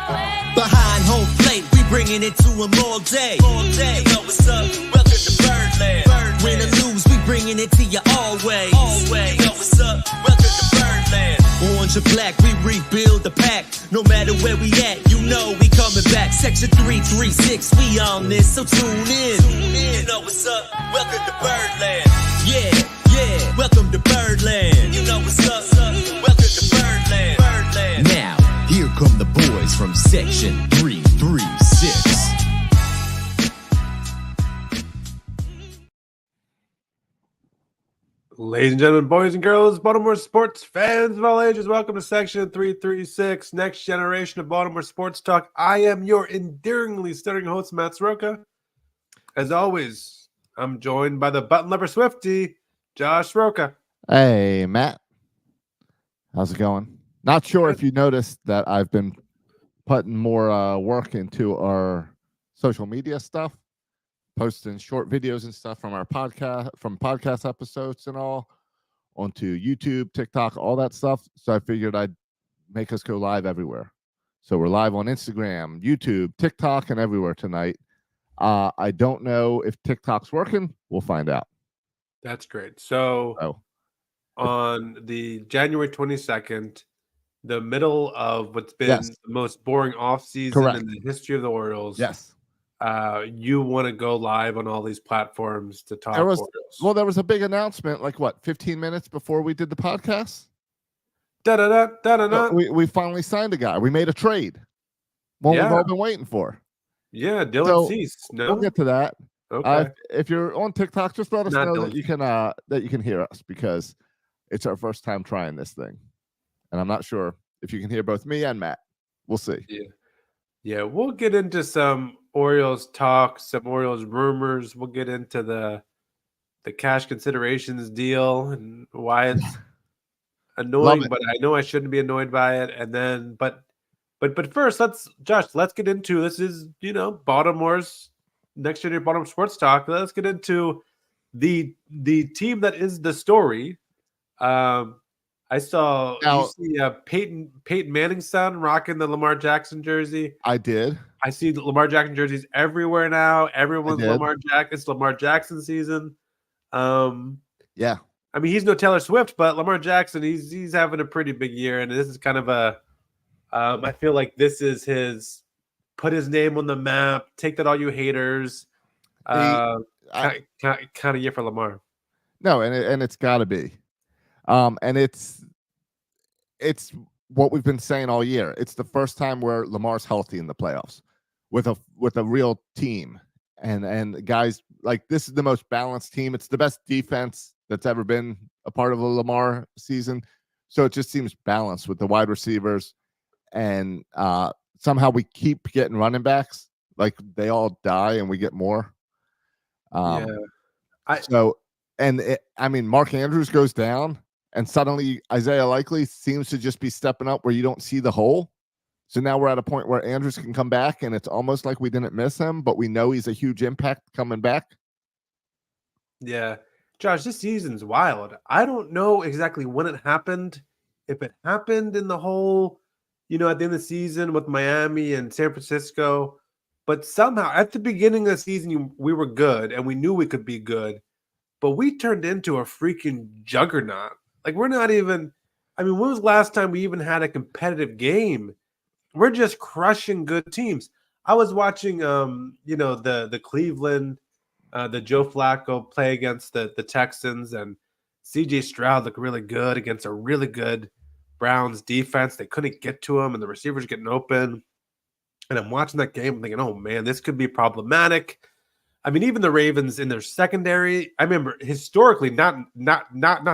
Behind home plate, we bringing it to them all day. You know what's up? Welcome to Birdland. Win or lose, we bringing it to you always. You know what's up? Welcome to Birdland. Orange or black, we rebuild the pack. No matter where we at, you know we coming back. Section 336, we on this, so tune in. You know what's up? Welcome to Birdland. Yeah, welcome to Birdland. You know what's up? Welcome to Birdland. Now, here come the boys from Section 336. Ladies and gentlemen, boys and girls, Baltimore sports fans of all ages, welcome to Section 336, next generation of Baltimore sports talk. I am your endearingly stuttering host, Matt Soroka. As always, I'm joined by the button lever Swifty, Josh Soroka. Hey, Matt. How's it going? Not sure if you noticed that I've been putting more work into our social media stuff, posting short videos and stuff from our podcast episodes and all onto YouTube, TikTok, all that stuff. So I figured I'd make us go live everywhere. So we're live on Instagram, YouTube, TikTok, and everywhere tonight. I don't know if TikTok's working. We'll find out. That's great. So on the January 22nd, the middle of what's been the most boring offseason in the history of the Orioles. Yes. You want to go live on all these platforms to talk Orioles? Well, there was a big announcement, 15 minutes before we did the podcast? We finally signed a guy. We made a trade. One we've all been waiting for. Yeah, Dylan Cease. No? We'll get to that. Okay. If you're on TikTok, just let us know that you can hear us, because it's our first time trying this thing. And I'm not sure if you can hear both me and Matt. We'll see. Yeah, we'll get into some Orioles talk, some Orioles rumors. We'll get into the cash considerations deal and why it's annoying, but I know I shouldn't be annoyed by it. And then, but first, let's get into this. Is Baltimore's next generation Baltimore sports talk. Let's get into the team that is the story. I saw you see Peyton Manning's son rocking the Lamar Jackson jersey. I did. I see the Lamar Jackson jerseys everywhere now. Everyone's Lamar Jackson. It's Lamar Jackson season. Yeah. I mean, he's no Taylor Swift, but Lamar Jackson, he's having a pretty big year, and this is kind of I feel like this is his put his name on the map. Take that, all you haters. Kind of year for Lamar. No, and it's got to be. And it's what we've been saying all year. It's the first time where Lamar's healthy in the playoffs with a real team, and guys, like, this is the most balanced team. It's the best defense that's ever been a part of a Lamar season. So it just seems balanced with the wide receivers, and somehow we keep getting running backs. Like, they all die and we get more. Mark Andrews goes down, and suddenly Isaiah Likely seems to just be stepping up where you don't see the hole. So now we're at a point where Andrews can come back, and it's almost like we didn't miss him, but we know he's a huge impact coming back. Yeah. Josh, this season's wild. I don't know exactly when it happened. If it happened in the whole, at the end of the season with Miami and San Francisco, but somehow at the beginning of the season, we were good, and we knew we could be good, but we turned into a freaking juggernaut. Like, we're not even, when was the last time we even had a competitive game? We're just crushing good teams. I was watching, the Cleveland, the Joe Flacco play against the Texans, and CJ Stroud looked really good against a really good Browns defense. They couldn't get to him, and the receivers getting open. And I'm watching that game, I'm thinking, oh man, this could be problematic. Even the Ravens in their secondary, I remember historically, not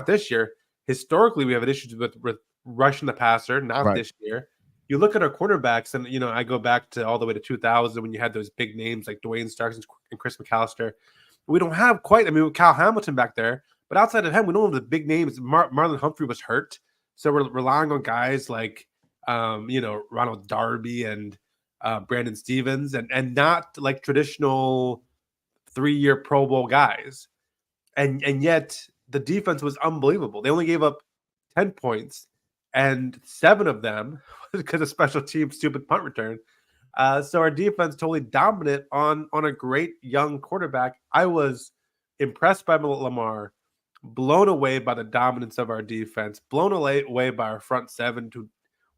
this year. Historically, we have issues with rushing the passer, not this year. You look at our cornerbacks, and I go back to all the way to 2000 when you had those big names like Dwayne Starks and Chris McAllister. We don't have quite. With Cal Hamilton back there, but outside of him, we don't have the big names. Marlon Humphrey was hurt, so we're relying on guys like Ronald Darby and Brandon Stevens, and not like traditional 3-year Pro Bowl guys. And yet the defense was unbelievable. They only gave up 10 points, and 7 of them because of special team stupid punt return. So our defense totally dominant on a great young quarterback. I was impressed by Lamar, blown away by the dominance of our defense, blown away by our front 7 who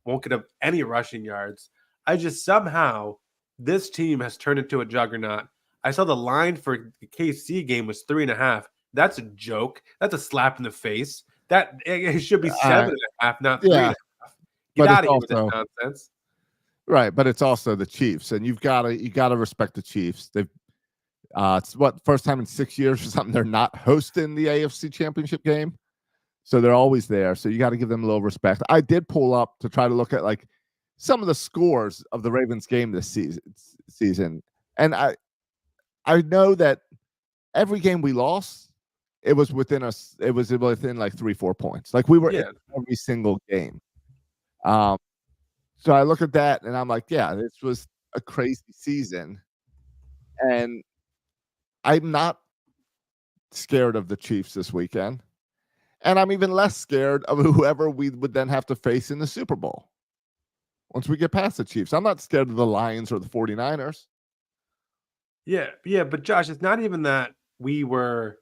won't get up any rushing yards. I just somehow this team has turned into a juggernaut. I saw the line for the KC game was 3.5. That's a joke. That's a slap in the face. That it should be 7.5, not 3.5. Get but out it's of here with also this nonsense. right. But it's also the Chiefs, and you gotta respect the Chiefs. They've it's what first time in 6 years or something they're not hosting the AFC Championship game, so they're always there. So you got to give them a little respect. I did pull up to try to look at like some of the scores of the Ravens game this season, and I know that every game we lost, it was within us. It was within like 3-4 points. Like we were in every single game. So I look at that and I'm like, yeah, this was a crazy season, and I'm not scared of the Chiefs this weekend, and I'm even less scared of whoever we would then have to face in the Super Bowl. Once we get past the Chiefs, I'm not scared of the Lions or the 49ers. Yeah, but Josh, it's not even that we were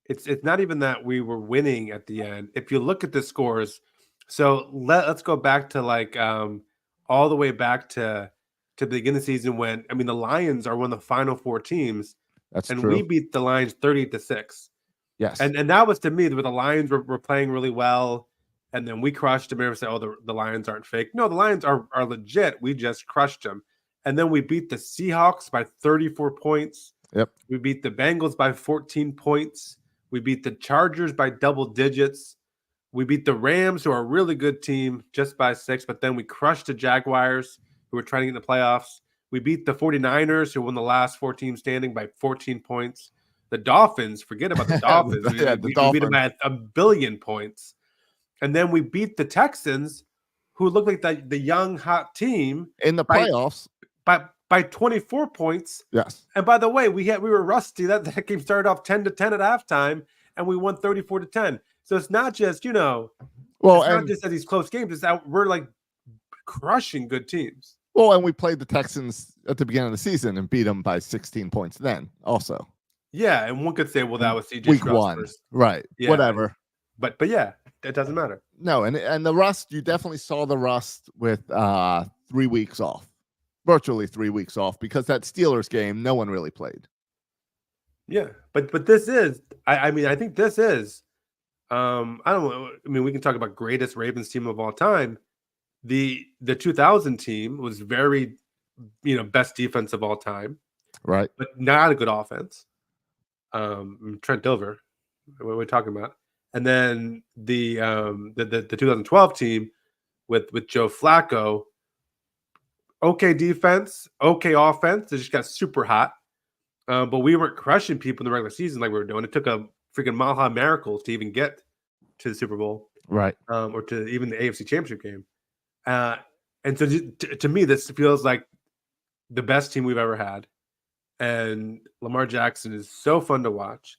it's not even that we were winning at the end. If you look at the scores, so let's go back to like all the way back to the beginning of the season when the Lions are one of the final 4 teams. That's and true. we beat the Lions 30-6. Yes. And that was to me where the Lions were playing really well. And then we crushed them. Everyone said, oh, the Lions aren't fake. No, the Lions are legit. We just crushed them. And then we beat the Seahawks by 34 points. Yep. We beat the Bengals by 14 points. We beat the Chargers by double digits. We beat the Rams, who are a really good team, just by 6. But then we crushed the Jaguars, who were trying to get in the playoffs. We beat the 49ers, who won the last 4 teams standing, by 14 points. The Dolphins, forget about the Dolphins. We beat them by 1 billion points. And then we beat the Texans, who looked like the young, hot team. In the playoffs. By 24 points. Yes. And by the way, we were rusty. That game started off 10-10 at halftime, and we won 34-10. So it's not just, not just at these close games. It's that we're like crushing good teams. Well, and we played the Texans at the beginning of the season and beat them by 16 points then also. Yeah, and one could say, well, that was CJ week 1. Right. Yeah, whatever. But yeah, it doesn't matter. No, and the rust, you definitely saw the rust with 3 weeks off. Virtually 3 weeks off, because that Steelers game, no one really played. Yeah, but this is, I think this is, I don't know. We can talk about greatest Ravens team of all time. The 2000 team was very, best defense of all time. Right. But not a good offense. Trent Dilfer, what are we talking about? And then the 2012 team with Joe Flacco, okay defense, okay offense. They just got super hot. But we weren't crushing people in the regular season like we were doing. It took a freaking Maha miracle to even get to the Super Bowl. Right. Or to even the AFC Championship game. And so to me, this feels like the best team we've ever had. And Lamar Jackson is so fun to watch.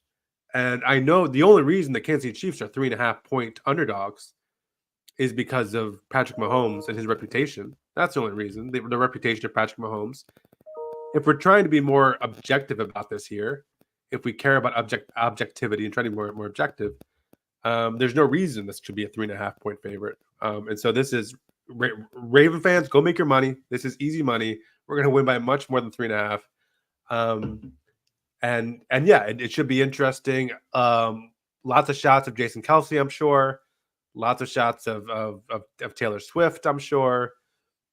And I know the only reason the Kansas City Chiefs are 3.5-point underdogs is because of Patrick Mahomes and his reputation. That's the only reason, the reputation of Patrick Mahomes. If we're trying to be more objective about this here, if we care about objectivity and trying to be more objective, there's no reason this should be a 3.5-point favorite. And so this is Raven fans, go make your money. This is easy money. We're going to win by much more than 3.5. And yeah, it should be interesting. Lots of shots of Jason Kelce, I'm sure. Lots of shots of Taylor Swift, I'm sure.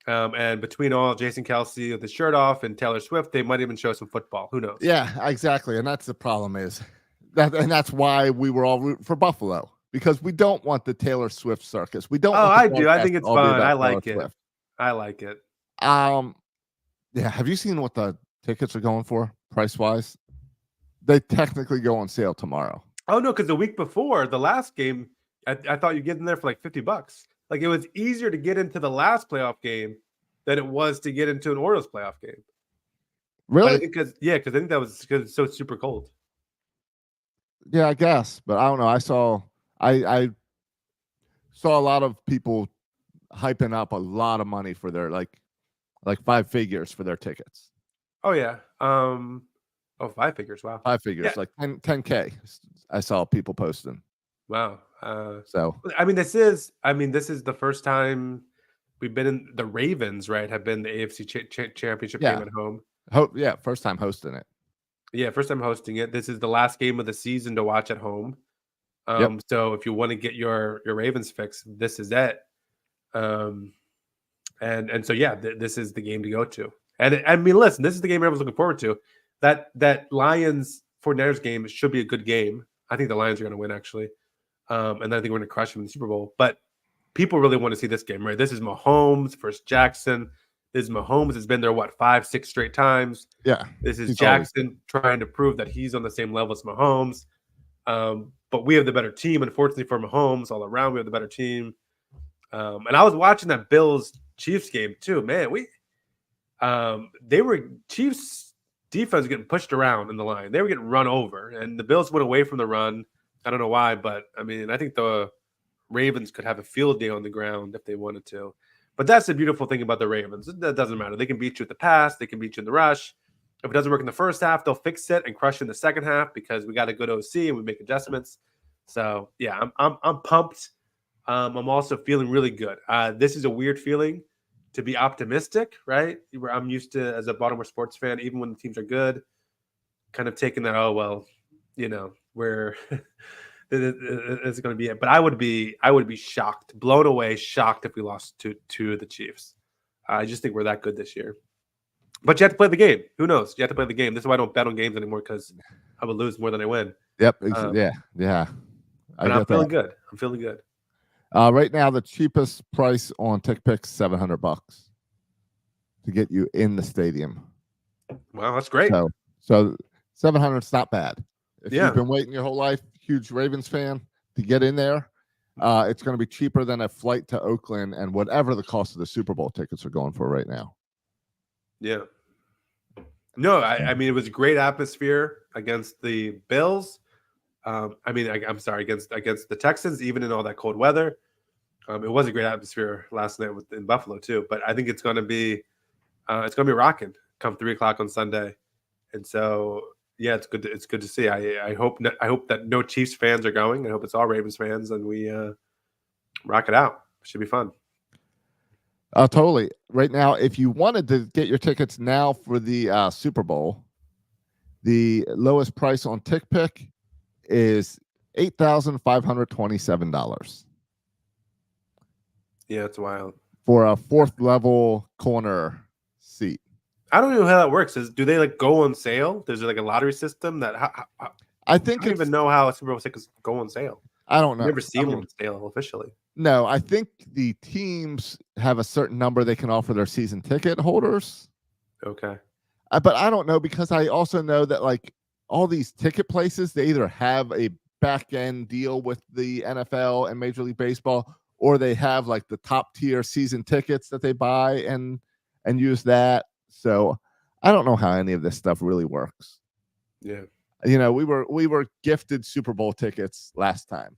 And between all Jason Kelce with his shirt off and Taylor Swift, they might even show some football. Who knows? Yeah, exactly. And that's the problem is that, and that's why we were all rooting for Buffalo, because we don't want the Taylor Swift circus. We don't. Oh, I do. I think it's fun. I like it. Swift. I like it. Yeah. Have you seen what the tickets are going for price wise? They technically go on sale tomorrow. Oh no, because the week before the last game, I thought you'd get in there for like $50. Like it was easier to get into the last playoff game than it was to get into an Orioles playoff game. Really? Because I think that was because it's so super cold. Yeah, I guess, but I don't know. I saw a lot of people hyping up a lot of money for their like 5 figures for their tickets. Oh yeah. 5 figures. Wow. 5 figures, Yeah. like 10K. I saw people posting. Wow. So I mean, this is the first time we've been in the Ravens, right? Have been the AFC championship game yeah, at home. first time hosting it. Yeah, first time hosting it. This is the last game of the season to watch at home. Yep. So if you want to get your Ravens fix, this is it. And so yeah, this is the game to go to. And I mean, listen, this is the game everyone's looking forward to. That Lions 49ers game should be a good game. I think the Lions are going to win actually, and I think we're going to crush them in the Super Bowl. But people really want to see this game, right? This is Mahomes versus Jackson. This is Mahomes has been there 5-6 straight times. Yeah, this is Jackson trying to prove that he's on the same level as Mahomes. But we have the better team. Unfortunately for Mahomes, all around we have the better team. And I was watching that Bills Chiefs game too. Man, they were Chiefs defense getting pushed around in the line. They were getting run over, and the Bills went away from the run. I don't know why, but I mean, I think the Ravens could have a field day on the ground if they wanted to. But that's the beautiful thing about the Ravens. That doesn't matter. They can beat you at the pass. They can beat you in the rush. If it doesn't work in the first half, they'll fix it and crush you in the second half because we got a good OC and we make adjustments. So yeah, I'm pumped. I'm also feeling really good. This is a weird feeling to be optimistic, right? I'm used to, as a Baltimore sports fan, even when the teams are good, kind of taking that, oh well, we're it's going to be it. But I would be shocked, blown away, shocked if we lost to the Chiefs. I just think we're that good this year. But you have to play the game. Who knows? You have to play the game. This is why I don't bet on games anymore, because I would lose more than I win. Yep. Yeah. I'm feeling good. I'm feeling good. Right now, the cheapest price on TickPick $700 to get you in the stadium. Wow, that's great. So 700 is not bad. If you've been waiting your whole life, huge Ravens fan, to get in there, it's going to be cheaper than a flight to Oakland and whatever the cost of the Super Bowl tickets are going for right now. Yeah. No, I mean, it was a great atmosphere against the Bills. I'm sorry, against the Texans, even in all that cold weather. It was a great atmosphere last night in Buffalo too. But I think it's going to be rocking come 3:00 on Sunday, and so yeah, it's good. It's good to see. I hope that no Chiefs fans are going. I hope it's all Ravens fans, and we rock it out. Should be fun. Totally. Right now, if you wanted to get your tickets now for the Super Bowl, the lowest price on TickPick is $8,527. Yeah, it's wild for a 4th level corner seat. I don't know how that works. Do they go on sale? There's a lottery system that I think I don't even know how Super Bowl tickets go on sale. I don't know. I've never seen them on sale officially. No, I think the teams have a certain number they can offer their season ticket holders. Okay. But I don't know, because I also know that all these ticket places, they either have a back end deal with the NFL and Major League Baseball, or they have the top tier season tickets that they buy and use that. So I don't know how any of this stuff really works. Yeah. We were gifted Super Bowl tickets last time,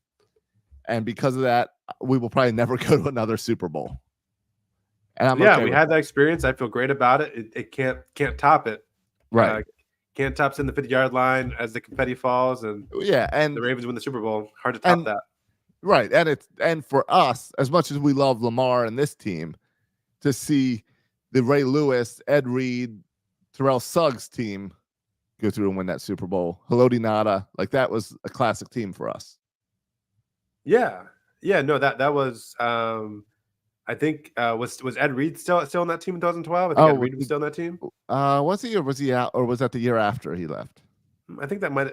and because of that, we will probably never go to another Super Bowl. And we had that experience. I feel great about it. It can't top it. Right. Can't top in the 50-yard line as the confetti falls, and and the Ravens win the Super Bowl. Hard to top that. Right. And for us, as much as we love Lamar and this team, to see the Ray Lewis, Ed Reed, Terrell Suggs team go through and win that Super Bowl, Haloti Ngata, that was a classic team for us. Yeah. No, that was I think was Ed Reed still on that team in 2012? I think Ed Reed was still on that team. Was he, or was he out, or was that the year after he left? I think it might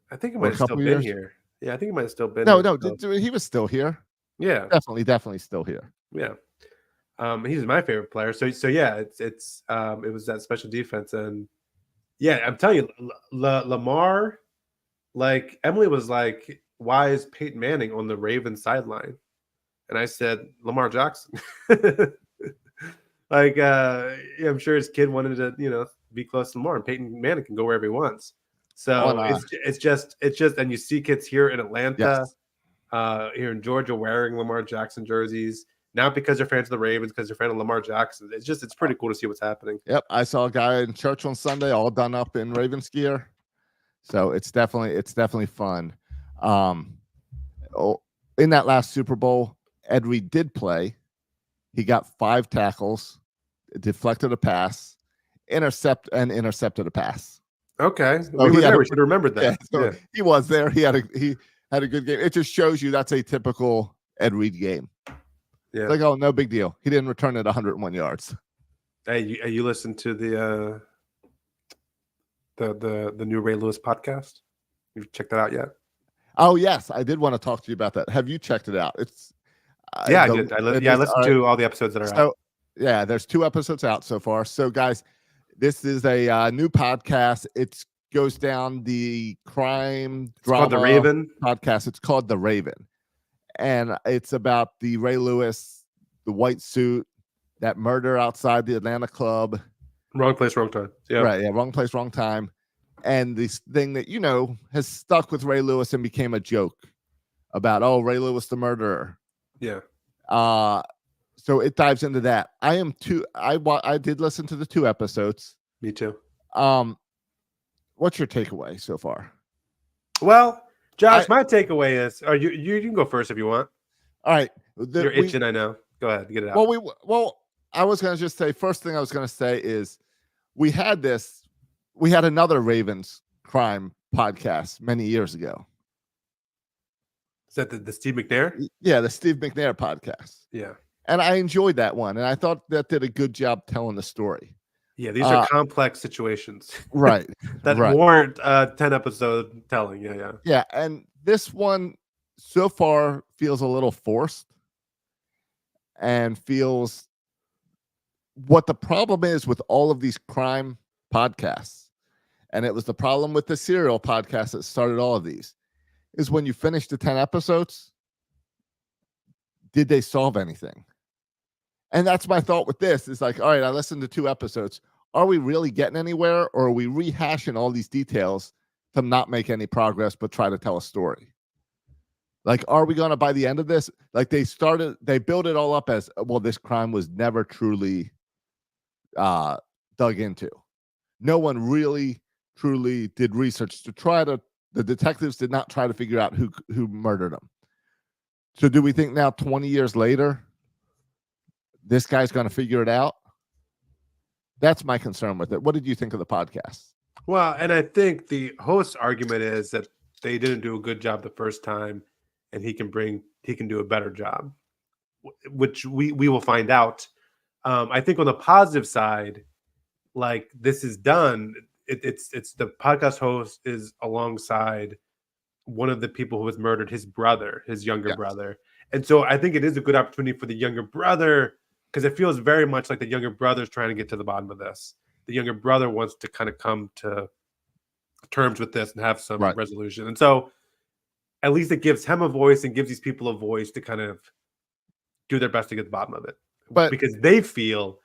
have still been here. Yeah, I think it might have still been. No, he was still here. Yeah, definitely still here. Yeah, he's my favorite player. So yeah, it was that special defense, and yeah, I'm telling you, Lamar, Emily was like, why is Peyton Manning on the Ravens sideline? And I said, Lamar Jackson. I'm sure his kid wanted to, be close to Lamar, and Peyton Manning can go wherever he wants. So it's just, and you see kids here in Atlanta, here in Georgia, wearing Lamar Jackson jerseys. not because they're fans of the Ravens, because they're fans of Lamar Jackson. It's pretty cool to see what's happening. Yep, I saw a guy in church on Sunday, all done up in Ravens gear. So it's definitely fun. In that last Super Bowl, Ed Reed did play. He got 5 tackles, deflected a pass, intercepted a pass. Okay, So we should have remembered that. Yeah, so he was there. He had a good game. It just shows you that's a typical Ed Reed game. Yeah. It's like, oh, no big deal. He didn't return it 101 yards. Hey, you listened to the new Ray Lewis podcast? You checked that out yet? Oh yes, I did want to talk to you about that. Have you checked it out? It's I did. I listened to all the episodes that are out. Yeah, there's 2 episodes out so far. So guys, this is a new podcast. It goes down the crime drama called The Raven podcast. It's called The Raven, and it's about the Ray Lewis, the white suit, that murder outside the Atlanta club. Wrong place, wrong time. Yeah, right. Yeah, wrong place, wrong time. And this thing that has stuck with Ray Lewis and became a joke about, oh, Ray Lewis the murderer. Yeah. So it dives into that. I did listen to the 2 episodes. Me too. What's your takeaway so far? Well, Josh, my takeaway is, you can go first if you want. All right. You're itching, I know. Go ahead, get it out. Well, I was going to just say, first thing I was going to say is we had another Ravens crime podcast many years ago. Is that the Steve McNair? Yeah, the Steve McNair podcast. Yeah. And I enjoyed that one. And I thought that did a good job telling the story. Yeah, these are complex situations. Right. that warrant 10-episode telling. Yeah. Yeah. And this one so far feels a little forced and feels what the problem is with all of these crime podcasts. And it was the problem with the serial podcast that started all of these, is when you finish the 10 episodes, did they solve anything? And that's my thought with this. It's like, all right, I listened to 2 episodes. Are we really getting anywhere, or are we rehashing all these details to not make any progress but try to tell a story? Like, are we going to, by the end of this, like they build it all up as, well, this crime was never truly dug into. No one really, truly did research the detectives did not try to figure out who murdered him. So do we think now, 20 years later, this guy's going to figure it out? That's my concern with it. What did you think of the podcast? Well, and I think the host's argument is that they didn't do a good job the first time, and he can do a better job, which we will find out. I think on the positive side, like this is done, it's the podcast host is alongside one of the people who was murdered, his younger brother. And so I think it is a good opportunity for the younger brother, because it feels very much like the younger brother is trying to get to the bottom of this. The younger brother wants to kind of come to terms with this and have some resolution. And so at least it gives him a voice and gives these people a voice to kind of do their best to get to the bottom of it. But because they feel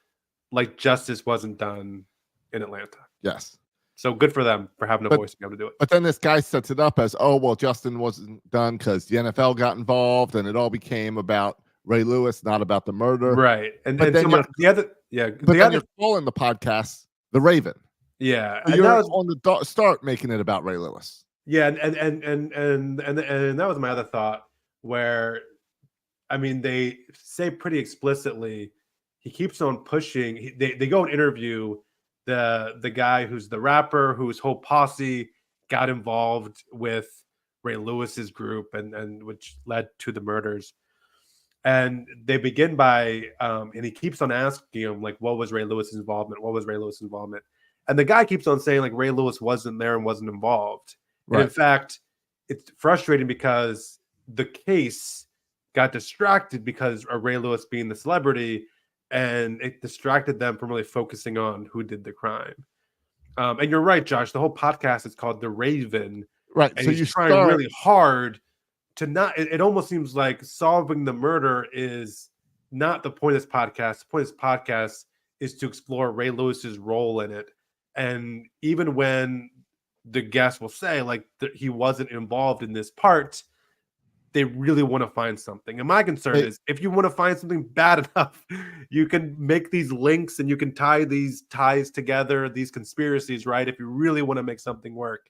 like justice wasn't done in Atlanta. Yes. So good for them for having a voice to be able to do it. But then this guy sets it up as, oh, well, Justin wasn't done because the NFL got involved and it all became about Ray Lewis, not about the murder. Right. And then you're calling the podcast The Raven. Yeah. So you're on the start making it about Ray Lewis. Yeah. And that was my other thought, where, I mean, they say pretty explicitly, he keeps on pushing. They go and interview the guy who's the rapper, whose whole posse got involved with Ray Lewis's group and which led to the murders. And they begin by, and he keeps on asking him, like, what was Ray Lewis's involvement? What was Ray Lewis's involvement? And the guy keeps on saying, like, Ray Lewis wasn't there and wasn't involved. Right. And in fact, it's frustrating because the case got distracted because of Ray Lewis being the celebrity, and it distracted them from really focusing on who did the crime. And you're right, Josh. The whole podcast is called The Raven. Right. And so he's trying really hard to not, it almost seems like solving the murder is not the point of this podcast. The point of this podcast is to explore Ray Lewis's role in it. And even when the guest will say, like, he wasn't involved in this part, they really want to find something. And my concern Hey. is if you want to find something bad enough, you can make these links and you can tie these ties together, these conspiracies, right? If you really want to make something work.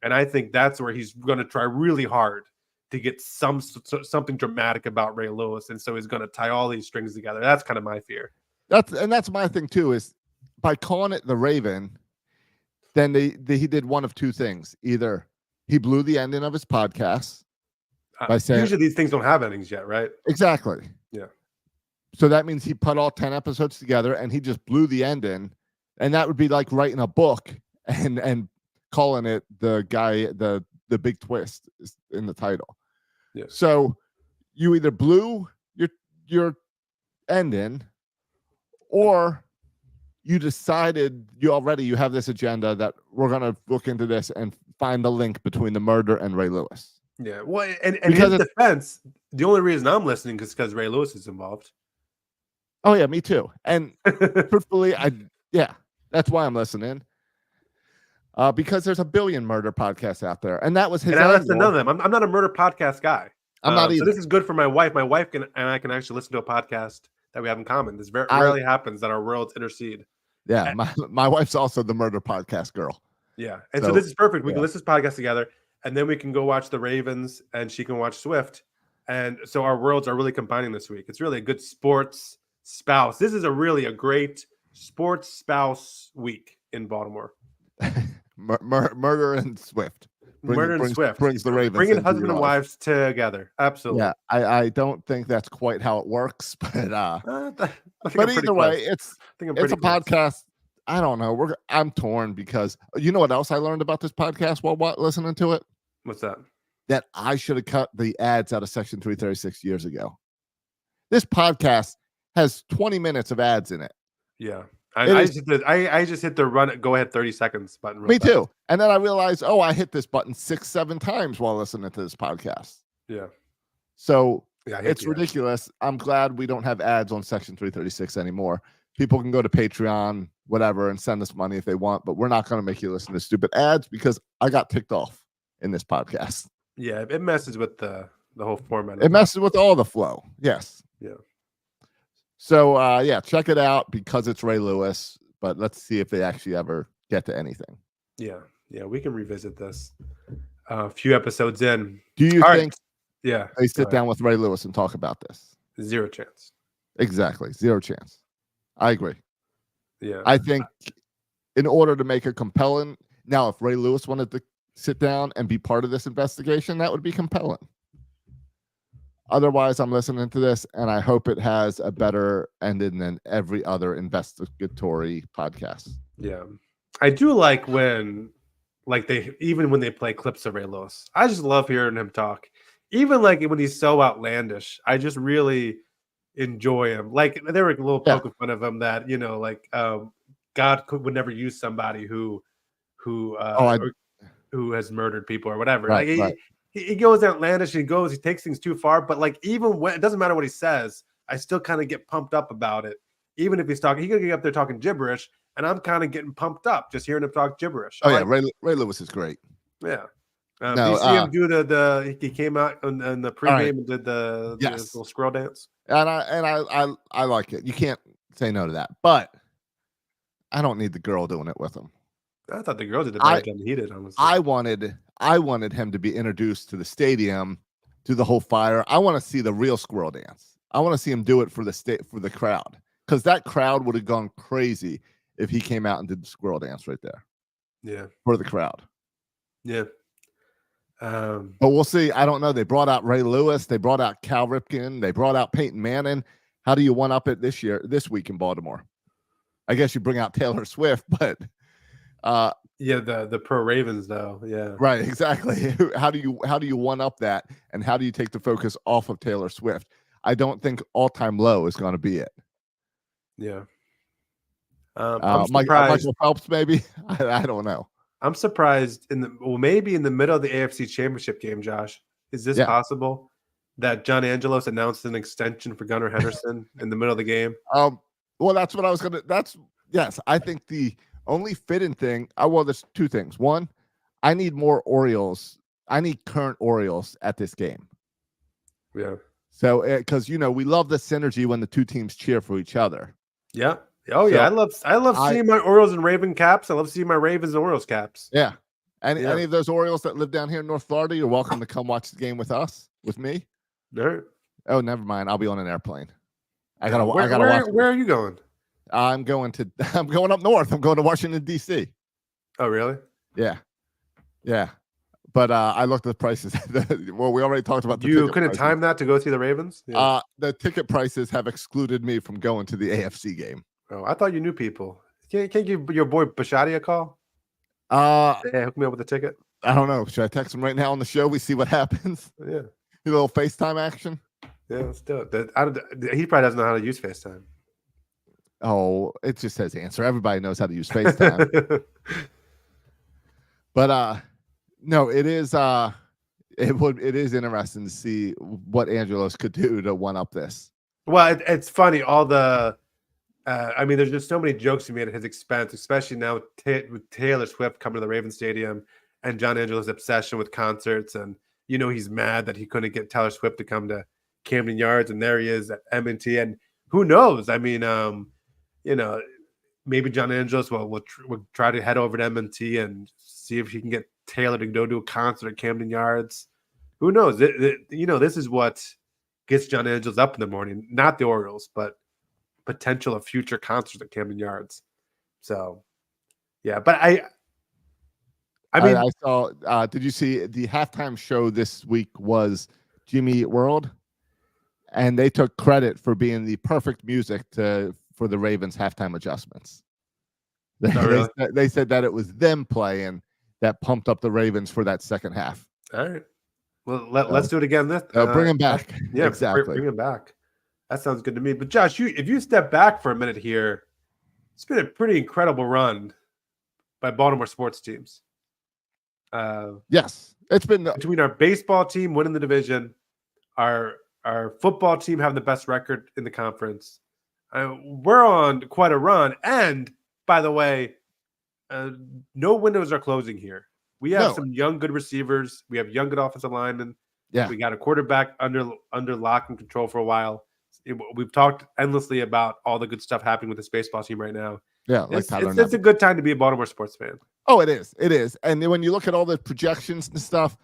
And I think that's where he's going to try really hard to get something dramatic about Ray Lewis. And so he's going to tie all these strings together. That's kind of my fear. That's my thing too, is by calling it the Raven, then he did one of two things. Either he blew the ending of his podcast by saying, usually these things don't have endings yet, right? Exactly. Yeah. So that means he put all 10 episodes together and he just blew the ending. And that would be like writing a book and calling it the big twist in the title. Yeah. So you either blew your ending, or you decided you have this agenda that we're going to look into this and find the link between the murder and Ray Lewis. Yeah. Well, and his defense, the only reason I'm listening is because Ray Lewis is involved. Oh yeah, me too. And truthfully, that's why I'm listening. Because there's a billion murder podcasts out there, and that was his. And I listen to none of them. I'm not a murder podcast guy. I'm not either. So this is good for my wife. My wife and I can actually listen to a podcast that we have in common. This rarely happens that our worlds intercede. Yeah, my wife's also the murder podcast girl. Yeah, and so this is perfect. We can listen to this podcast together, and then we can go watch the Ravens, and she can watch Swift. And so our worlds are really combining this week. It's really a good sports spouse. This is a great sports spouse week in Baltimore. Murder and Swift. Swift brings the Ravens, bringing husband and wives together. Absolutely. Yeah, I don't think that's quite how it works, but either way, it's a podcast. I don't know. I'm torn because you know what else I learned about this podcast while listening to it? What's that? That I should have cut the ads out of Section 336 years ago. This podcast has 20 minutes of ads in it. Yeah. I just hit the go ahead 30 seconds button. Me too. And then I realized, I hit this button 6-7 times while listening to this podcast. Yeah. So it's ridiculous. I'm glad we don't have ads on Section 336 anymore. People can go to Patreon, whatever, and send us money if they want, but we're not going to make you listen to stupid ads because I got ticked off in this podcast. Yeah, it messes with the whole format. It messes with all the flow. Yes. Yeah. So, check it out because it's Ray Lewis, but let's see if they actually ever get to anything. Yeah, we can revisit this a few episodes in. Do you think they sit down with Ray Lewis and talk about this? Zero chance. Exactly. Zero chance. I agree. Yeah. I think in order to make it compelling, now if Ray Lewis wanted to sit down and be part of this investigation, that would be compelling. Otherwise, I'm listening to this, and I hope it has a better ending than every other investigatory podcast. Yeah. I do like when they play clips of Ray Lewis. I just love hearing him talk. Even like when he's so outlandish, I just really enjoy him. Like they were a little poking fun of him that, God would never use somebody who has murdered people or whatever. Right. He goes outlandish and he takes things too far. But like, even when it doesn't matter what he says, I still kind of get pumped up about it. Even if he's talking, he could get up there talking gibberish, and I'm kind of getting pumped up just hearing him talk gibberish. Ray Lewis is great. Yeah. You see him do he came out in the pregame and did the little squirrel dance. And I like it. You can't say no to that. But I don't need the girl doing it with him. I thought the girl did the better than he did. Honestly. I wanted him to be introduced to the stadium, to the whole fire. I want to see the real squirrel dance. I want to see him do it for the crowd, because that crowd would have gone crazy if he came out and did the squirrel dance right there. Yeah, for the crowd. Yeah. But we'll see. I don't know. They brought out Ray Lewis. They brought out Cal Ripken. They brought out Peyton Manning. How do you one up it this week in Baltimore? I guess you bring out Taylor Swift, but the pro Ravens though. Yeah. Right, exactly. How do you one up that, and how do you take the focus off of Taylor Swift? I don't think All-Time Low is going to be it. Yeah. I'm surprised. Michael Phelps, maybe. I don't know. I'm surprised maybe in the middle of the AFC Championship game, Josh. Is this possible that John Angelos announced an extension for Gunnar Henderson in the middle of the game? Well, that's what I was gonna. Yes. I think the only fitting thing. There's two things. One, I need more Orioles. I need current Orioles at this game. Yeah. So, because we love the synergy when the two teams cheer for each other. Yeah. Oh yeah. I love seeing my Orioles and Raven caps. I love seeing my Ravens and Orioles caps. Yeah. Any of those Orioles that live down here in North Florida, you're welcome to come watch the game with us, with me. No. Oh, never mind. I'll be on an airplane. I No. gotta watch. Where are you going? I'm going up north. I'm going to Washington, D.C. Oh, really? Yeah. Yeah. But I looked at the prices. Well, we already talked about the You ticket couldn't prices. time that to go see the Ravens? Yeah. The ticket prices have excluded me from going to the AFC game. Oh, I thought you knew people. Can't give your boy Bashadi a call? Yeah, hook me up with a ticket. I don't know. Should I text him right now on the show? We see what happens. Yeah. A little FaceTime action. Yeah, let's do it. He probably doesn't know how to use FaceTime. Oh, it just says answer. Everybody knows how to use FaceTime. But no, it is it is interesting to see what Angelos could do to one up this. Well, it's funny. All the I mean, there's just so many jokes he made at his expense, especially now with Taylor Swift coming to the Raven Stadium and John Angelo's obsession with concerts. And, he's mad that he couldn't get Taylor Swift to come to Camden Yards. And there he is at M&T. And who knows? I mean, maybe John Angelos will try to head over to M&T and see if he can get Taylor to go do a concert at Camden Yards. Who knows? This is what gets John Angelos up in the morning, not the Orioles, but potential of future concerts at Camden Yards. So, yeah, but I mean, I saw. Did you see the halftime show this week was Jimmy Eat World, and they took credit for being the perfect music for the Ravens halftime adjustments. They said that it was them playing that pumped up the Ravens for that second half. All right. Well, let's do it again. Bring him back. Yeah, exactly. Bring him back. That sounds good to me. But Josh, if you step back for a minute here, it's been a pretty incredible run by Baltimore sports teams. Yes, it's been between our baseball team winning the division, our football team having the best record in the conference. We're on quite a run. And by the way, no windows are closing here. We have some young, good receivers. We have young, good offensive linemen. Yeah, we got a quarterback under lock and control for a while. We've talked endlessly about all the good stuff happening with this baseball team right now. Yeah, it's a good time to be a Baltimore sports fan. Oh, it is. It is. And when you look at all the projections and stuff,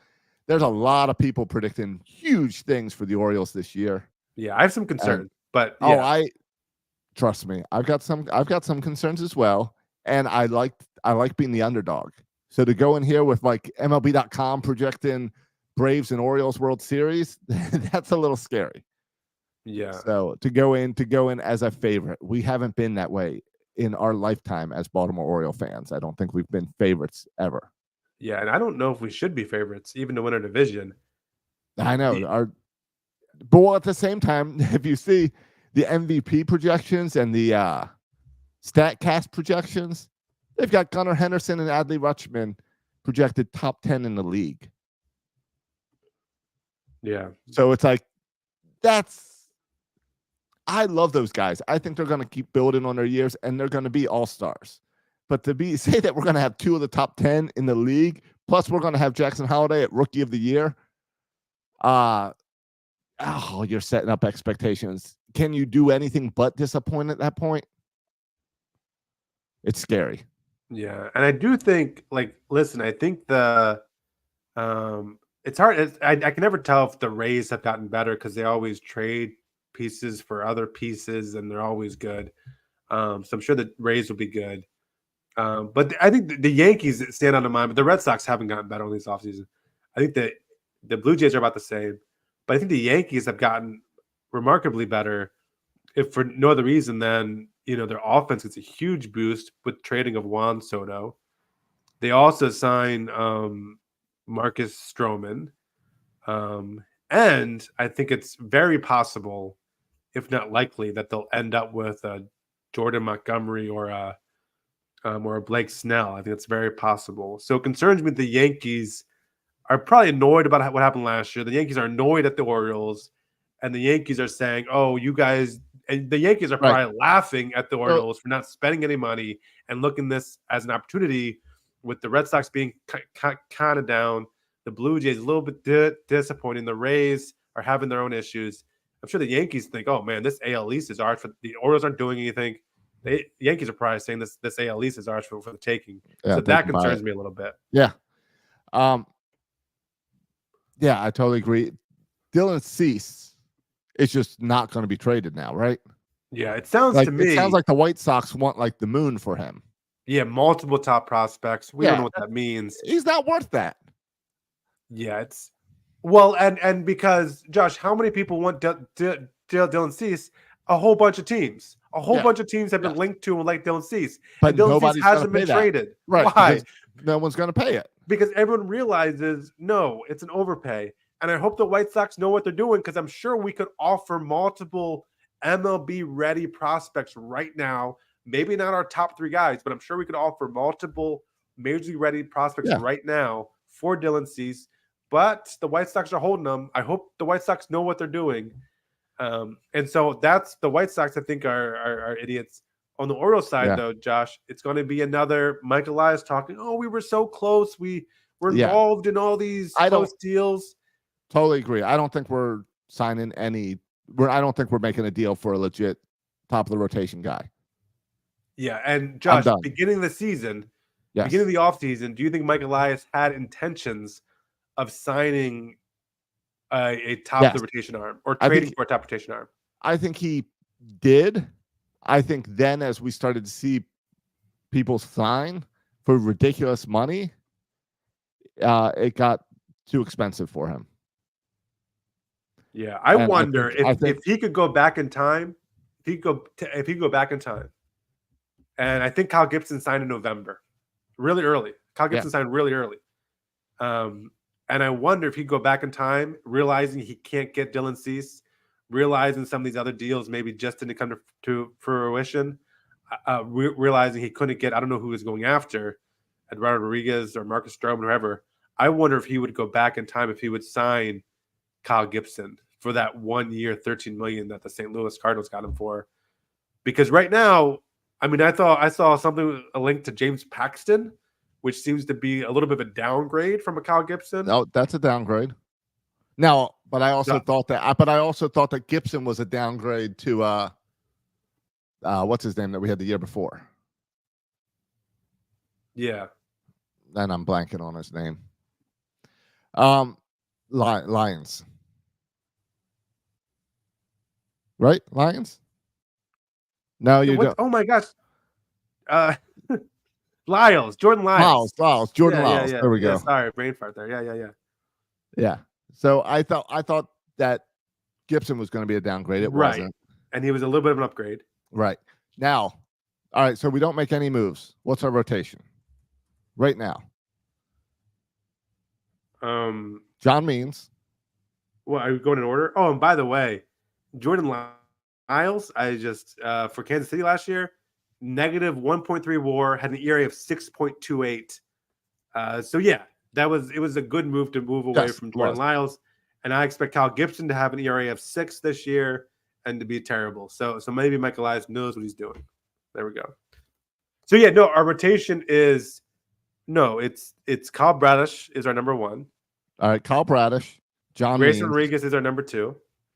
there's a lot of people predicting huge things for the Orioles this year. Yeah, I have some concerns, but yeah. Trust me, I've got some concerns as well. And I like being the underdog. So to go in here with like MLB.com projecting Braves and Orioles World Series, that's a little scary. Yeah. So to go in as a favorite, we haven't been that way in our lifetime as Baltimore Oriole fans. I don't think we've been favorites ever. Yeah, and I don't know if we should be favorites, even to win our division. I know. But at the same time, if you see the MVP projections and the StatCast projections, they've got Gunnar Henderson and Adley Rutschman projected top 10 in the league. Yeah. So it's like, I love those guys. I think they're going to keep building on their years, and they're going to be all-stars. But to say that we're going to have 2 of the top 10 in the league, plus we're going to have Jackson Holliday at Rookie of the Year, you're setting up expectations. Can you do anything but disappoint at that point? It's scary. Yeah, and I do think, listen, I think it's hard. I can never tell if the Rays have gotten better because they always trade pieces for other pieces, and they're always good. So I'm sure the Rays will be good. But I think the Yankees stand out of mind, but the Red Sox haven't gotten better in this offseason. I think that the Blue Jays are about the same, but I think the Yankees have gotten remarkably better, if for no other reason than, their offense gets a huge boost with trading of Juan Soto. They also sign Marcus Stroman. And I think it's very possible, if not likely, that they'll end up with Jordan Montgomery or a Blake Snell. I think it's very possible. So it concerns me the Yankees are probably annoyed about what happened last year. The Yankees are annoyed at the Orioles, and the Yankees are saying, oh, you guys – and the Yankees are probably laughing at the Orioles for not spending any money and looking this as an opportunity, with the Red Sox being kind of down, the Blue Jays a little bit disappointing, the Rays are having their own issues. I'm sure the Yankees think, oh man, this AL East is ours. For the Orioles aren't doing anything. The Yankees are probably saying this AL East is ours for the taking. Yeah, So they that can buy concerns it. me a little bit. Yeah. Yeah, I totally agree. Dylan Cease is just not going to be traded now, right? Yeah, it sounds Like to it me. sounds like the White Sox want like the moon for him. Yeah, multiple top prospects. We don't know what that means. He's not worth that. Yeah, it's well, and because Josh, how many people want Dylan Cease? A whole bunch of teams. A whole bunch of teams have been linked to him like Dylan Cease, but and Dylan Cease nobody's hasn't gonna been pay that. traded. Right? Why? No one's going to pay it. Because everyone realizes no, it's an overpay, and I hope the White Sox know what they're doing because I'm sure we could offer multiple MLB ready prospects right now. Maybe not our top 3 guys, but I'm sure we could offer multiple major league ready prospects right now for Dylan Cease. But the White Sox are holding them. I hope the White Sox know what they're doing. And so that's the White Sox, I think, are idiots. On the Orioles side, though, Josh, it's going to be another Mike Elias talking, oh, we were so close. We were involved in all these close deals. Totally agree. I don't think we're signing any. I don't think we're making a deal for a legit top of the rotation guy. Yeah, and Josh, beginning of the season, beginning of the offseason, do you think Mike Elias had intentions of signing a top of the rotation arm or trading for a top rotation arm? I think he did. I think then as we started to see people sign for ridiculous money, it got too expensive for him. Yeah, I wonder if he could go back in time. If he could go back in time, and I think Kyle Gibson signed in November, really early. Kyle Gibson signed really early. And I wonder if he'd go back in time, realizing he can't get Dylan Cease, realizing some of these other deals maybe just didn't come to fruition, realizing he couldn't get, I don't know who he was going after, Eduardo Rodriguez or Marcus Stroman, whoever. I wonder if he would go back in time, if he would sign Kyle Gibson for that 1 year, $13 million that the St. Louis Cardinals got him for. Because right now, I mean, I saw something, a link to James Paxton, which seems to be a little bit of a downgrade from a Kyle Gibson. No, that's a downgrade. Now, but I also thought that Gibson was a downgrade to what's his name that we had the year before. Yeah. And I'm blanking on his name. Lions. Right? Lions? No, you don't. Oh my gosh. Lyles, Jordan Lyles. Jordan Lyles. Yeah. There we go. Yeah, sorry, brain fart there. Yeah. So I thought that Gibson was going to be a downgrade. It wasn't. And he was a little bit of an upgrade. Right. Now, all right, so we don't make any moves. What's our rotation right now? John Means. Well, are we going in order? Oh, and by the way, Jordan Lyles, I just for Kansas City last year, negative 1.3 WAR, had an ERA of 6.28. So yeah, it was a good move to move away from Jordan Lyles, and I expect Kyle Gibson to have an ERA of 6 this year and to be terrible. So maybe Mike Elias knows what he's doing. There we go. So yeah, no, our rotation is it's Kyle Bradish is our number 1. All right, Kyle Bradish, Grayson Rodriguez is our number 2.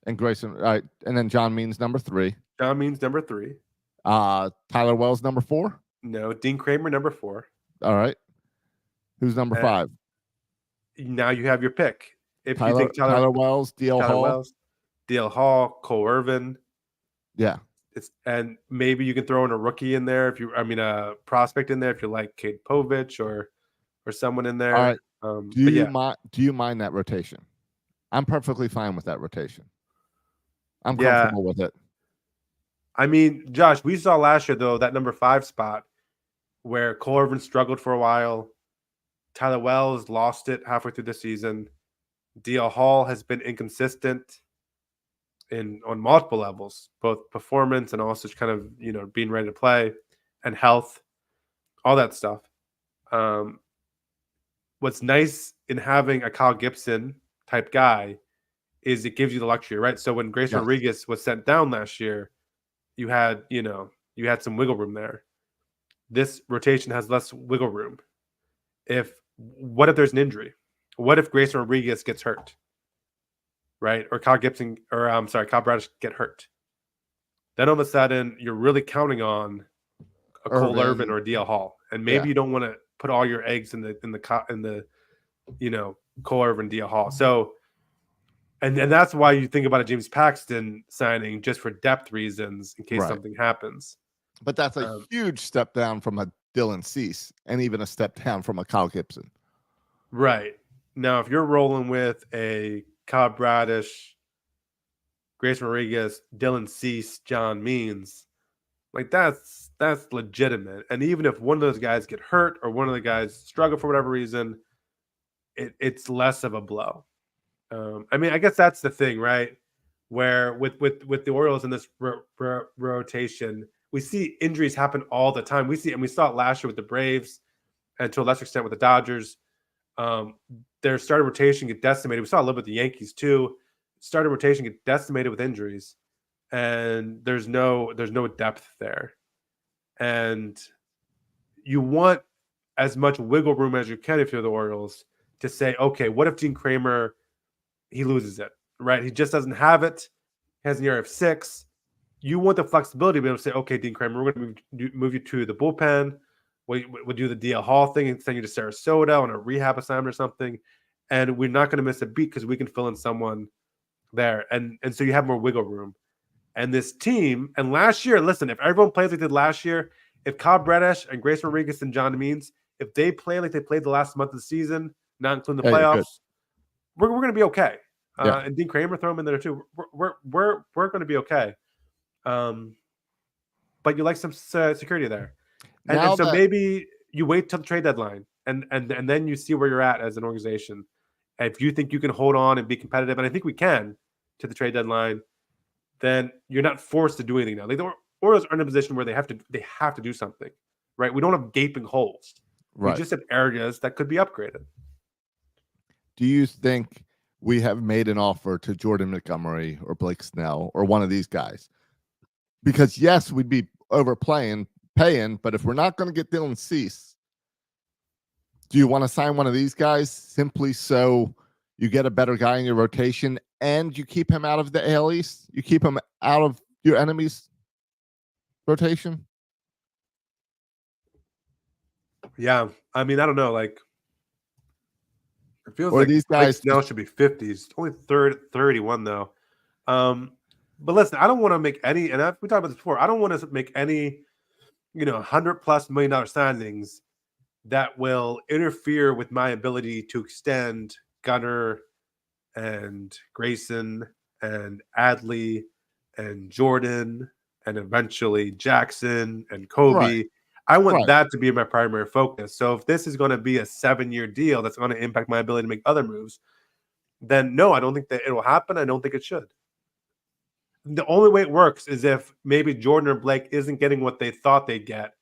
And Grayson, all right, and then John Means number 3. John Means number 3. Tyler Wells number 4. No, Dean Kramer number 4. All right, who's number 5? Now you have your pick. If you think Tyler Wells, DL Hall, Cole Irvin, and maybe you can throw in a rookie in there a prospect in there if you like Cade Povich or someone in there. All right. Do you mind that rotation? I'm perfectly fine with that rotation. I'm comfortable with it. I mean, Josh, we saw last year though that number 5 spot where Cole Irvin struggled for a while. Tyler Wells lost it halfway through the season. DL Hall has been inconsistent on multiple levels, both performance and also kind of being ready to play and health, all that stuff. What's nice in having a Kyle Gibson type guy is it gives you the luxury, right? So when Grayson Rodriguez was sent down last year, you had some wiggle room there. This rotation has less wiggle room. What if there's an injury? What if Grayson Rodriguez gets hurt? right? Or Kyle Gibson, or I'm sorry, Kyle Bradish get hurt. Then all of a sudden, you're really counting on a Cole Irvin or a DL Hall, and maybe you don't want to put all your eggs in the Cole Irvin, DL Hall. So, and that's why you think about a James Paxton signing just for depth reasons in case something happens. But that's a huge step down from a Dylan Cease, and even a step down from a Kyle Gibson. Right. Now, if you're rolling with a Kyle Bradish, Grace Rodriguez, Dylan Cease, John Means, like that's legitimate. And even if one of those guys get hurt or one of the guys struggle for whatever reason, it's less of a blow. I mean, I guess that's the thing, right? Where with the Orioles in this rotation, we see injuries happen all the time. We saw it last year with the Braves, and to a lesser extent with the Dodgers. Their starting rotation get decimated. We saw a little bit with the Yankees too. Starting rotation get decimated with injuries, and there's no depth there. And you want as much wiggle room as you can if you're the Orioles to say, okay, what if Dean Kramer, he loses it, right? He just doesn't have it. He has an ERA of 6. You want the flexibility to be able to say, okay, Dean Kramer, we're going to move you to the bullpen. We'll do the DL Hall thing and send you to Sarasota on a rehab assignment or something. And we're not going to miss a beat because we can fill in someone there. And so you have more wiggle room. And this team, and last year, listen, if everyone plays like they did last year, if Kyle Bradish and Grace Rodriguez and John Means, if they play like they played the last month of the season, not including the playoffs, we're going to be okay. And Dean Kramer, throw him in there too. We're going to be okay. But you like some security there. And so maybe you wait till the trade deadline and then you see where you're at as an organization. And if you think you can hold on and be competitive, and I think we can to the trade deadline, then you're not forced to do anything now. Like the Orioles are in a position where they have to do something, right? We don't have gaping holes. Right. We just have areas that could be upgraded. Do you think we have made an offer to Jordan Montgomery or Blake Snell or one of these guys? Because yes, we'd be paying, but if we're not going to get Dylan Cease, do you want to sign one of these guys simply so you get a better guy in your rotation and you keep him out of the AL East? You keep him out of your enemy's rotation? Yeah. I mean, I don't know. Like, it feels like these guys now should be 50s. Only 31 though. But listen, I don't want to make any, and we talked about this before, I don't want to make any, $100+ million signings that will interfere with my ability to extend Gunnar and Grayson and Adley and Jordan and eventually Jackson and Kobe. Right. I want that to be my primary focus. So if this is going to be a 7-year deal that's going to impact my ability to make other moves, then no, I don't think that it will happen. I don't think it should. The only way it works is if maybe Jordan or Blake isn't getting what they thought they'd get,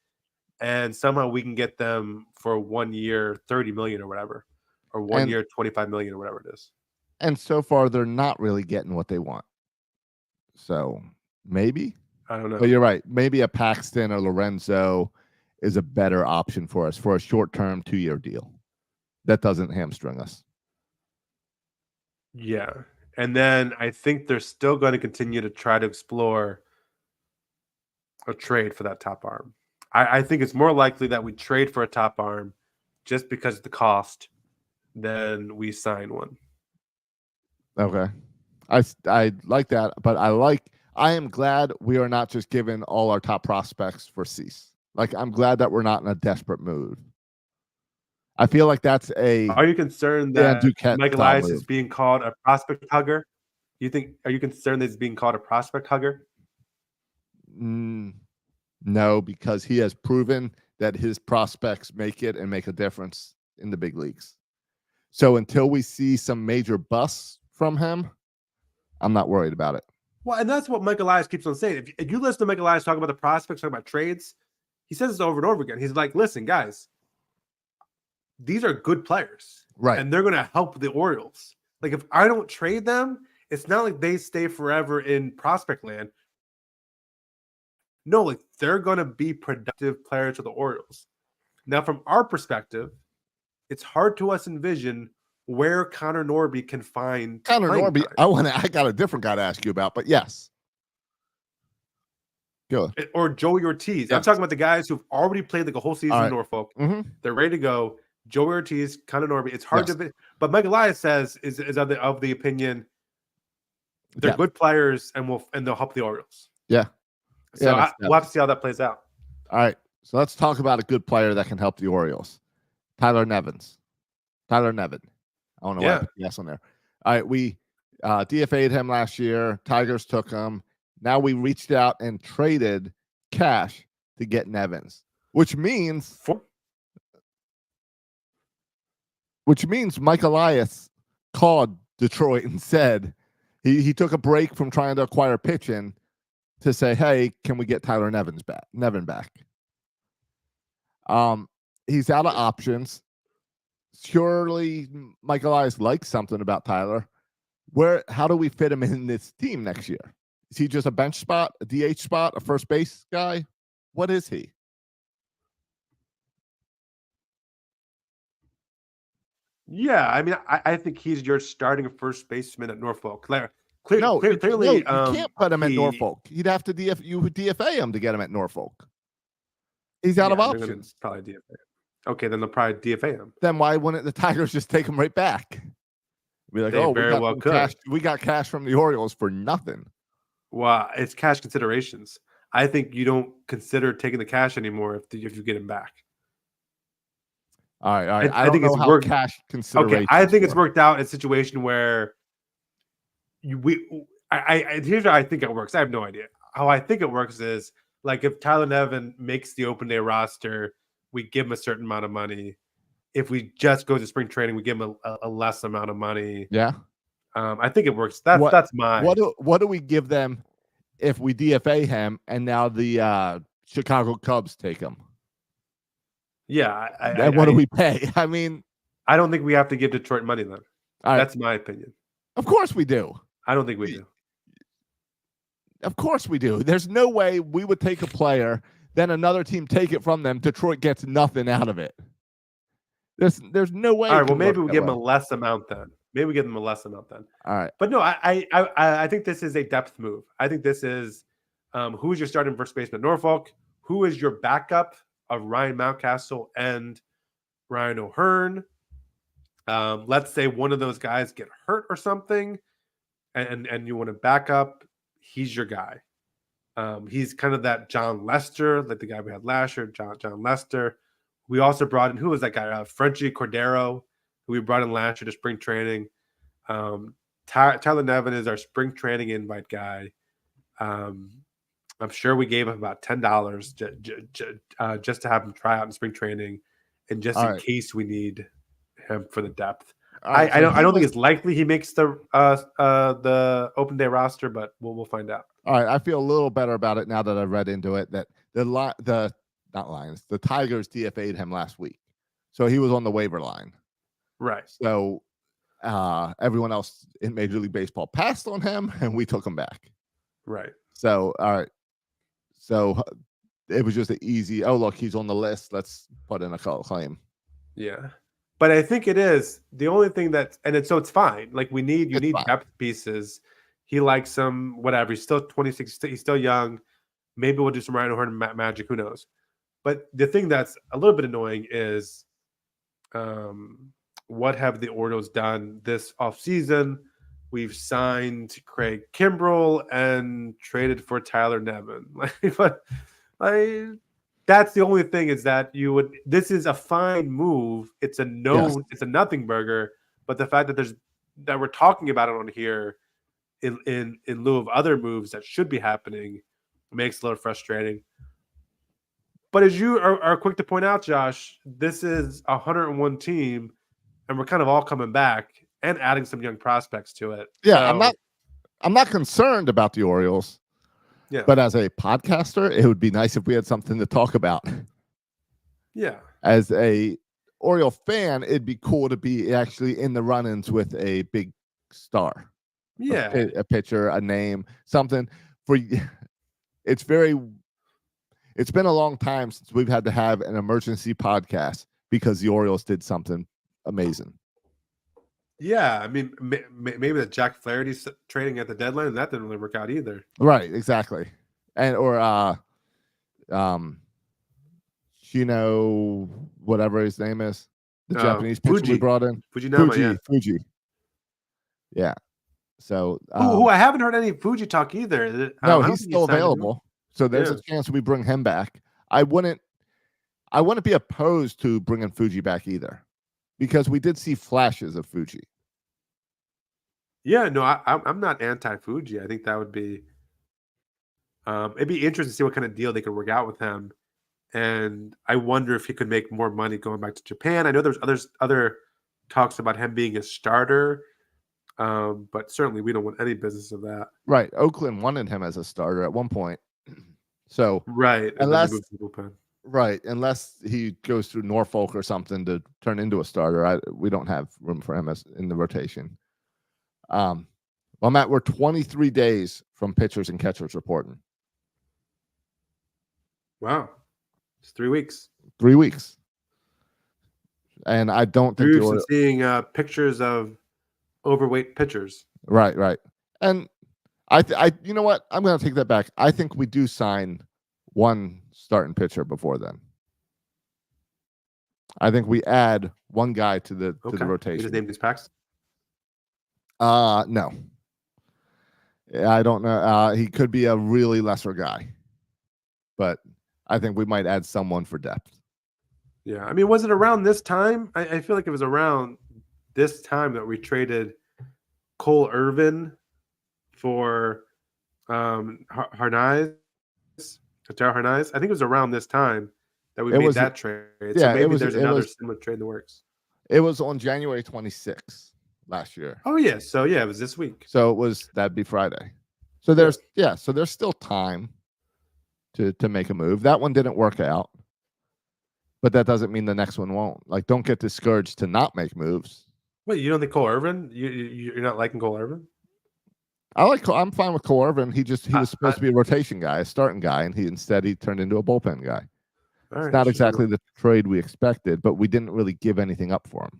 and somehow we can get them for 1 year, $30 million or whatever, or 1 year, $25 million or whatever it is. And so far, they're not really getting what they want. So maybe, I don't know. But you're right. Maybe a Paxton or Lorenzo is a better option for us for a short-term 2-year deal that doesn't hamstring us. Yeah. And then I think they're still going to continue to try to explore a trade for that top arm. I think it's more likely that we trade for a top arm just because of the cost than we sign one. Okay. I like that, but I am glad we are not just giving all our top prospects for Cease. Like, I'm glad that we're not in a desperate mood. I feel like that's a. Are you concerned that Michael Elias is being called a prospect hugger? Are you concerned that he's being called a prospect hugger? No, because he has proven that his prospects make it and make a difference in the big leagues. So until we see some major busts from him, I'm not worried about it. Well, and that's what Michael Elias keeps on saying. If you listen to Michael Elias talk about the prospects, talk about trades, he says this over and over again. He's like, listen, guys, these are good players. Right. And they're going to help the Orioles. Like, if I don't trade them, it's not like they stay forever in prospect land. No, like, they're going to be productive players for the Orioles. Now, from our perspective, it's hard to us envision where Connor Norby can find Connor playing Norby. time. I got a different guy to ask you about, but yes. Go. Or Joey Ortiz. I'm Yes. talking about the guys who've already played like a whole season in Norfolk. Mm-hmm. They're ready to go. Joey Ortiz, Connor Norby. It's hard to, but Mike Elias says is of the opinion they're good players and they'll help the Orioles. Yeah. So we'll have to see how that plays out. All right. So let's talk about a good player that can help the Orioles. Tyler Nevin. I don't know why I put yes on there. All right. We DFA'd him last year. Tigers took him. Now we reached out and traded cash to get Nevins, which means Mike Elias called Detroit and said he took a break from trying to acquire pitching to say, hey, can we get Tyler Nevin back? He's out of options. Surely Mike Elias likes something about Tyler. How do we fit him in this team next year? Is he just a bench spot, a DH spot, a first base guy? What is he? Yeah, I mean, I think he's your starting first baseman at Norfolk. Clearly, you can't put him at Norfolk. You'd have to DFA him to get him at Norfolk. He's out of options. Probably DFA. Okay, then they'll probably DFA him. Then why wouldn't the Tigers just take him right back? Be like, we got cash from the Orioles for nothing. Well, it's cash considerations. I think you don't consider taking the cash anymore if you get him back. All right. I think it's worked. Cash consideration. Okay, I think it's worked out in a situation where here's how I think it works. I have no idea. How I think it works is like if Tyler Nevin makes the open day roster, we give him a certain amount of money. If we just go to spring training, we give him a less amount of money. Yeah. I think it works. That's my. What do we give them if we DFA him and now the Chicago Cubs take him? Yeah. What do we pay? I mean, I don't think we have to give Detroit money then. That's my opinion. Of course we do. I don't think we do. Of course we do. There's no way we would take a player, then another team take it from them. Detroit gets nothing out of it. There's no way. All right. Well, maybe we give them a less amount then. All right. But no, I think this is a depth move. I think this is who is your starting first baseman at Norfolk? Who is your backup of Ryan Mountcastle and Ryan O'Hearn? Let's say one of those guys get hurt or something, and you want to back up. He's your guy. He's kind of that John Lester, like the guy we had last year, John Lester. We also brought in, who was that guy? Frenchie Cordero, who we brought in last year to spring training. Tyler Nevin is our spring training invite guy. I'm sure we gave him about $10 just to have him try out in spring training, and just in case we need him for the depth. I don't think it's likely he makes the open day roster, but we'll find out. All right, I feel a little better about it now that I've read into it. That the Tigers DFA'd him last week, so he was on the waiver line. Right. So everyone else in Major League Baseball passed on him, and we took him back. Right. So all right. So it was just an easy. Oh, look, he's on the list. Let's put in a claim. Yeah. But I think it is the only thing it's fine. Like you need depth pieces. He likes some, whatever. He's still 26. He's still young. Maybe we'll do some Ryan O'Hearn magic. Who knows? But the thing that's a little bit annoying is what have the Orioles done this offseason? We've signed Craig Kimbrell and traded for Tyler Nevin. That's the only thing is that this is a fine move. It's a it's a nothing burger. But the fact that we're talking about it on here in lieu of other moves that should be happening makes it a little frustrating. But as you are quick to point out, Josh, this is a 101 team, and we're kind of all coming back and adding some young prospects to it. Yeah, so, I'm not concerned about the Orioles. Yeah. But as a podcaster, it would be nice if we had something to talk about. Yeah. As a Oriole fan, it'd be cool to be actually in the run-ins with a big star. Yeah. A pitcher, a name, something it's been a long time since we've had to have an emergency podcast because the Orioles did something amazing. Yeah, I mean, maybe the Jack Flaherty trading at the deadline, that didn't really work out either. Right, exactly. And or whatever his name is, the Japanese pitcher we brought in. Fuji. Yeah. So who I haven't heard any Fuji talk either. No, I don't he's think still available. So there's a chance we bring him back. I wouldn't be opposed to bringing Fuji back either, because we did see flashes of Fuji. Yeah, no, I'm not anti-Fuji. I think that would be it'd be interesting to see what kind of deal they could work out with him. And I wonder if he could make more money going back to Japan. I know there's other talks about him being a starter, but certainly we don't want any business of that. Right. Oakland wanted him as a starter at one point. So right, unless he goes through Norfolk or something to turn into a starter, we don't have room for him in the rotation. Well, Matt, we're 23 days from pitchers and catchers reporting. Wow. It's 3 weeks. 3 weeks. And I don't think you're seeing pictures of overweight pitchers. Right. And I you know what? I'm going to take that back. I think we do sign one starting pitcher before then. I think we add one guy to the rotation. His name is Paxton? No. I don't know. He could be a really lesser guy, but I think we might add someone for depth. Yeah, I mean, was it around this time? I feel like it was around this time that we traded Cole Irvin for Harnais. I think it was around this time that we made that trade. Yeah, so maybe there's another similar trade in the works. It was on January 26th last year. Oh yeah, so yeah, it was this week. So that'd be Friday. So there's still time to make a move. That one didn't work out, but that doesn't mean the next one won't. Like, don't get discouraged to not make moves. Wait, you don't think Cole Irvin? You're not liking Cole Irvin? I'm fine with Cole Irvin. He was supposed to be a rotation guy, a starting guy, and he turned into a bullpen guy. It's not exactly the trade we expected, but we didn't really give anything up for him.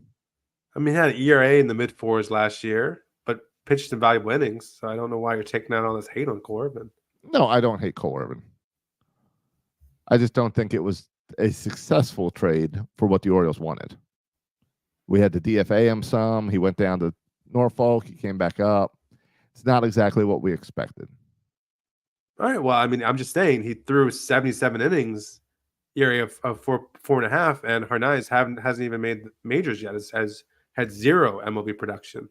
I mean, he had an ERA in the mid-4s last year, but pitched in valuable innings. So I don't know why you're taking out all this hate on Cole Irvin. No, I don't hate Cole Irvin. I just don't think it was a successful trade for what the Orioles wanted. We had to DFA him some. He went down to Norfolk. He came back up. It's not exactly what we expected. All right. Well, I mean, I'm just saying he threw 77 innings, ERA of 4.5, and Harnais hasn't even made majors yet. Has had 0 MLB production.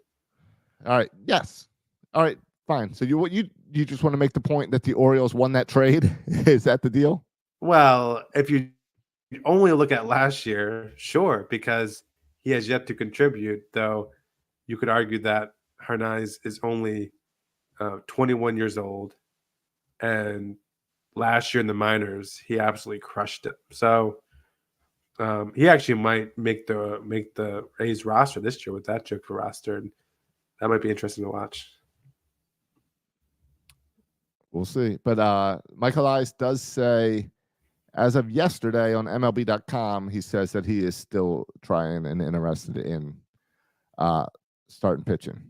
All right. Yes. All right. Fine. So you just want to make the point that the Orioles won that trade? Is that the deal? Well, if you only look at last year, sure, because he has yet to contribute, though you could argue that Harnais is only 21 years old, and last year in the minors, he absolutely crushed it. So he actually might make the Rays roster this year with that joke for roster, and that might be interesting to watch. We'll see. But Michael Ice does say, as of yesterday on MLB.com, he says that he is still trying and interested in starting pitching.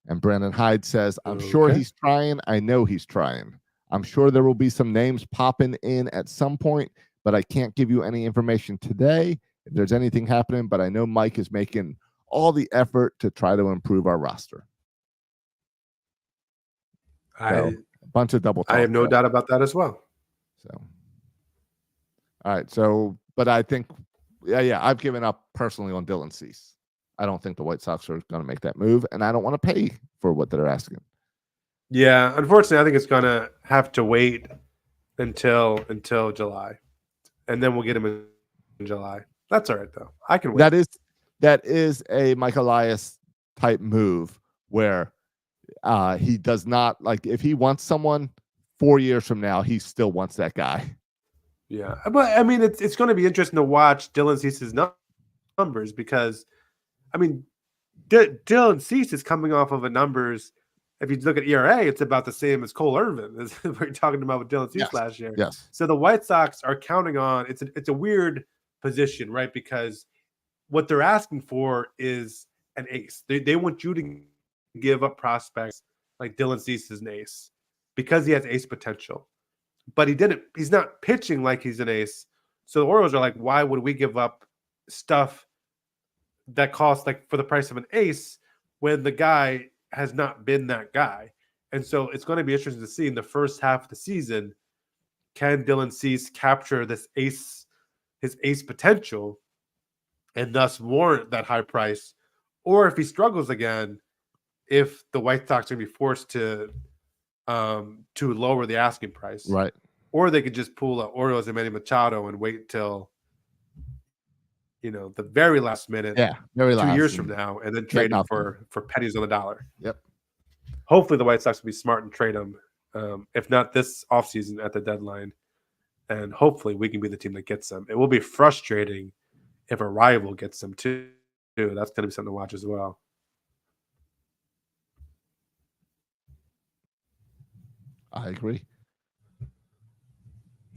And Brandon Hyde says, I'm sure he's trying. I know he's trying. I'm sure there will be some names popping in at some point, but I can't give you any information today if there's anything happening. But I know Mike is making all the effort to try to improve our roster. A bunch of double talk. I have no doubt about that as well. So, all right. So, but I think, I've given up personally on Dylan Cease. I don't think the White Sox are going to make that move, and I don't want to pay for what they're asking. Yeah, unfortunately, I think it's going to have to wait until July, and then we'll get him in July. That's all right, though. I can wait. That is a Mike Elias type move where he does not, like, if he wants someone 4 years from now, he still wants that guy. Yeah, but I mean, it's going to be interesting to watch Dylan Cease's numbers because, I mean, Dylan Cease is coming off of a numbers. If you look at ERA, it's about the same as Cole Irvin, as we're talking about with Dylan Cease last year. Yes. So the White Sox are counting on it's a weird position, right? Because what they're asking for is an ace. They want you to give up prospects like Dylan Cease is an ace because he has ace potential. But he's not pitching like he's an ace. So the Orioles are like, why would we give up stuff that costs like for the price of an ace when the guy has not been that guy? And so it's going to be interesting to see in the first half of the season, can Dylan Cease capture his ace potential and thus warrant that high price? Or if he struggles again, if the White Sox are going to be forced to lower the asking price. Right. Or they could just pull Orioles and Manny Machado and wait till, the very last minute, Yeah, very 2 last. years from now, and then trade him for pennies on the dollar. Yep. Hopefully the White Sox will be smart and trade him, if not this offseason at the deadline. And hopefully we can be the team that gets them. It will be frustrating if a rival gets them too. That's going to be something to watch as well. I agree.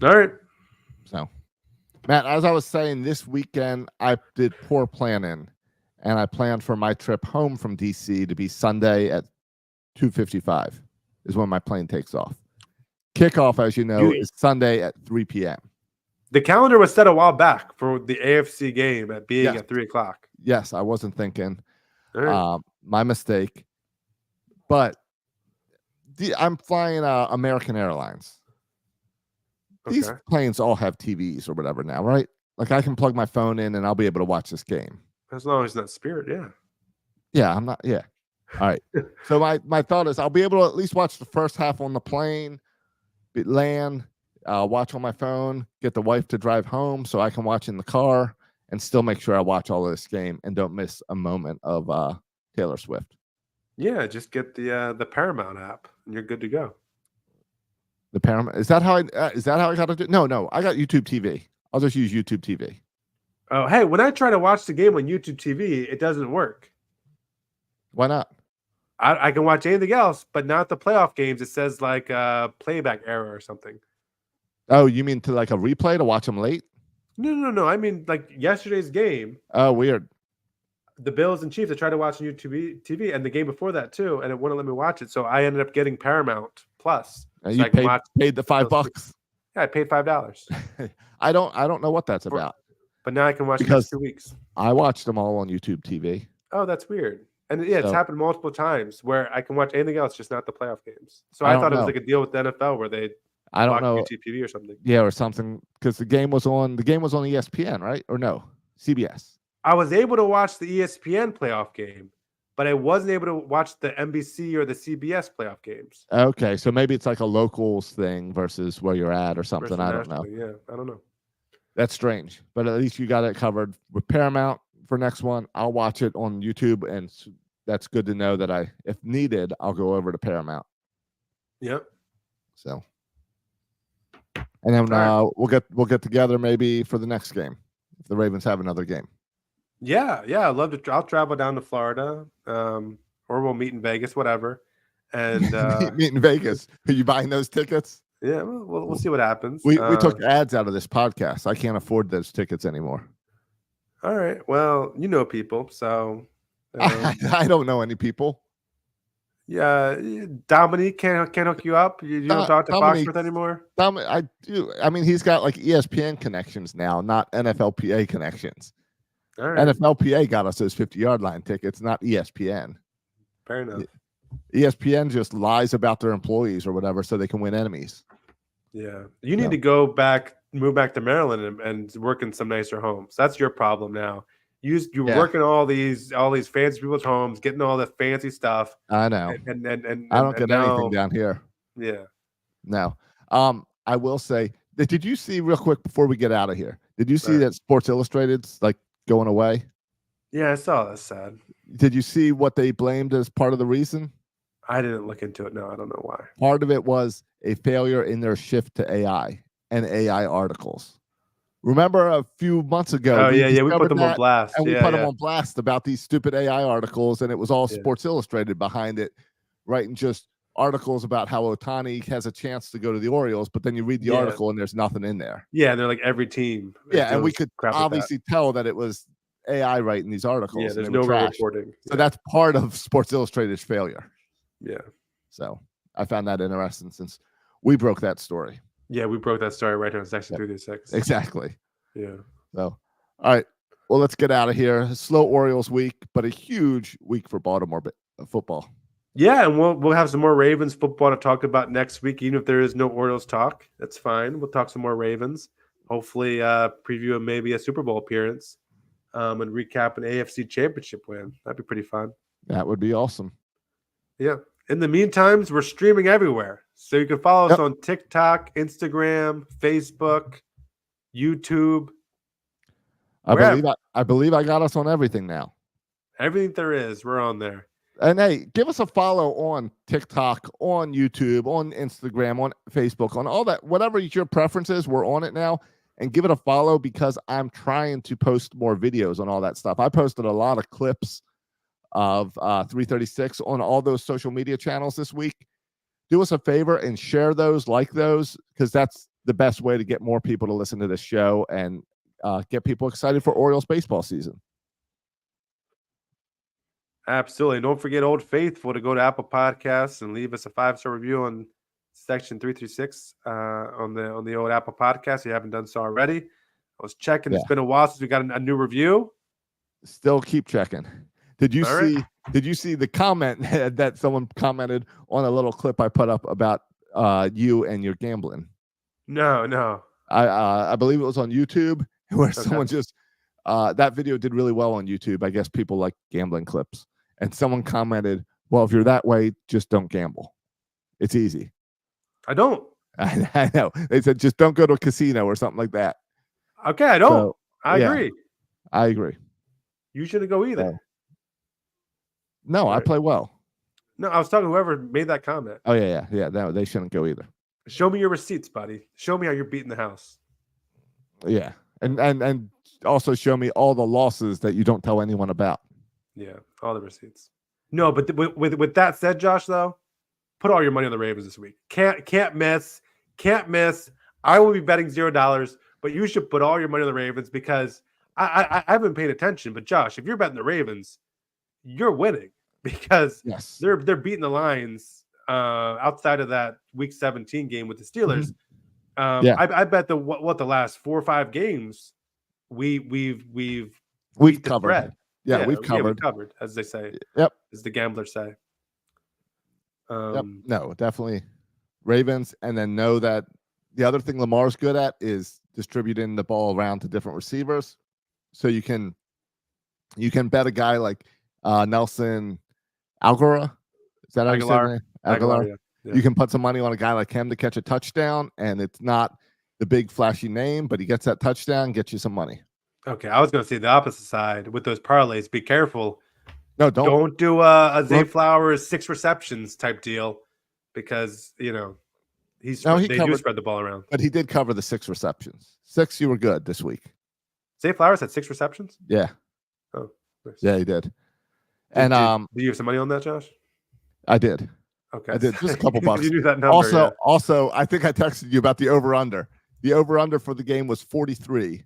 All right. So, Matt, as I was saying, this weekend I did poor planning, and I planned for my trip home from DC to be Sunday at 2:55 is when my plane takes off. Kickoff, as you know, is Sunday at 3 p.m. The calendar was set a while back for the AFC game at being at 3 o'clock. Yes, I wasn't thinking. Right. My mistake. But I'm flying American Airlines. These planes all have TVs or whatever now, right? Like I can plug my phone in and I'll be able to watch this game. As long as it's not Spirit, yeah. Yeah, I'm not. Yeah. All right. So my thought is I'll be able to at least watch the first half on the plane, land, watch on my phone, get the wife to drive home so I can watch in the car and still make sure I watch all of this game and don't miss a moment of Taylor Swift. Yeah, just get the Paramount app and you're good to go. The Paramount is that how I got to do? No, I got YouTube TV. I'll just use YouTube TV. Oh, hey, when I try to watch the game on YouTube TV, it doesn't work. Why not? I can watch anything else, but not the playoff games. It says like playback error or something. Oh, you mean to like a replay to watch them late? No. I mean like yesterday's game. Oh, weird. The Bills and Chiefs. I tried to watch on YouTube TV and the game before that too, and it wouldn't let me watch it. So I ended up getting Paramount Plus. So you paid the $5. Yeah, I paid $5. I don't know what that's about. But now I can watch because 2 weeks. I watched them all on YouTube TV. Oh, that's weird. And yeah, it's happened multiple times where I can watch anything else, just not the playoff games. So I thought it was like a deal with the NFL where they block YouTube TV or something. Yeah, or something because the game was on ESPN, right? Or no, CBS. I was able to watch the ESPN playoff game, but I wasn't able to watch the NBC or the CBS playoff games. Okay, so maybe it's like a locals thing versus where you're at or something. I don't know. Yeah, I don't know. That's strange, but at least you got it covered with Paramount for next one. I'll watch it on YouTube, and that's good to know that if needed, I'll go over to Paramount. Yep. So, and then we'll get together maybe for the next game if the Ravens have another game. Yeah, I'd love to. I'll travel down to Florida, or we'll meet in Vegas, whatever. And meet in Vegas. Are you buying those tickets? Yeah, we'll see what happens. We took ads out of this podcast. I can't afford those tickets anymore. All right. Well, you know people, so I don't know any people. Yeah, Dominique can't hook you up. You don't talk to Foxworth anymore. I do. I mean, he's got like ESPN connections now, not NFLPA connections. All right. NFLPA got us those 50-yard line tickets, not ESPN. Fair enough. ESPN just lies about their employees or whatever so they can win enemies. Yeah. You need to move back to Maryland and work in some nicer homes. That's your problem now. You're working all these fancy people's homes, getting all the fancy stuff. I know. And I don't get anything down here. Yeah. No. I will say, did you see real quick before we get out of here? Did you see that Sports Illustrated's like going away? Yeah, I saw. That's sad. Did you see what they blamed as part of the reason? I didn't look into it. No, I don't know why. Part of it was a failure in their shift to AI and AI articles. Remember a few months ago? We put them on blast. And we put them on blast about these stupid AI articles, and it was all Sports Illustrated behind it, writing just articles about how Ohtani has a chance to go to the Orioles, but then you read the article and there's nothing in there. Yeah, and they're like every team. Yeah, and we could obviously tell that it was AI writing these articles. Yeah, and there's they were no real trash. reporting. So that's part of Sports Illustrated's failure. Yeah. So I found that interesting since we broke that story. Yeah, we broke that story right here in section Yep. 336. Exactly. Yeah. So, all right. Well, let's get out of here. A slow Orioles week, but a huge week for Baltimore football. Yeah, and we'll have some more Ravens football to talk about next week. Even if there is no Orioles talk, that's fine. We'll talk some more Ravens. Hopefully, preview maybe a Super Bowl appearance, and recap an AFC Championship win. That'd be pretty fun. That would be awesome. Yeah. In the meantime, we're streaming everywhere, so you can follow us on TikTok, Instagram, Facebook, YouTube. I believe I got us on everything now. Everything there is, we're on there. And hey, give us a follow on TikTok, on YouTube, on Instagram, on Facebook, on all that. Whatever your preference is, we're on it now. And give it a follow because I'm trying to post more videos on all that stuff. I posted a lot of clips of 336 on all those social media channels this week. Do us a favor and share those, like those, because that's the best way to get more people to listen to this show and get people excited for Orioles baseball season. Absolutely. Don't forget, Old Faithful, to go to Apple Podcasts and leave us a 5-star review on section 336 on the old Apple Podcast. If you haven't done so already, I was checking. Yeah. It's been a while since we got a new review. Still keep checking. Did you see the comment that someone commented on a little clip I put up about you and your gambling? No. I believe it was on YouTube where someone just that video did really well on YouTube. I guess people like gambling clips. And someone commented, well, if you're that way, just don't gamble. It's easy. I don't. I know. They said just don't go to a casino or something like that. Okay, I don't. So, I agree. I agree. You shouldn't go either. So, no, I play well. No, I was talking to whoever made that comment. Oh, yeah. No, they shouldn't go either. Show me your receipts, buddy. Show me how you're beating the house. Yeah. And also show me all the losses that you don't tell anyone about. Yeah, all the receipts. No, but with that said, Josh, though, put all your money on the Ravens this week. Can't miss. I will be betting $0, but you should put all your money on the Ravens because I haven't paid attention. But Josh, if you're betting the Ravens, you're winning because they're beating the Lions outside of that Week 17 game with the Steelers. Mm-hmm. I bet the last 4 or 5 games we've covered. Spread. Yeah, we've covered. We've covered, as they say. Yep. As the gamblers say. Yep. No, definitely Ravens. And then know that the other thing Lamar's good at is distributing the ball around to different receivers. So you can bet a guy like Nelson Aguilar. Is that Aguilar? Aguilar. Yeah. You can put some money on a guy like him to catch a touchdown, and it's not the big flashy name, but he gets that touchdown, gets you some money. Okay, I was going to say the opposite side with those parlays. Be careful. No, don't do a Zay Flowers 6 receptions type deal because they do spread the ball around. But he did cover the 6 receptions. 6, you were good this week. Zay Flowers had 6 receptions? Yeah. Oh, nice. Yeah, he did. Did you have some money on that, Josh? I did. Okay. I did. Just a couple bucks. You knew that number. Also, I think I texted you about the over-under. The over-under for the game was 43.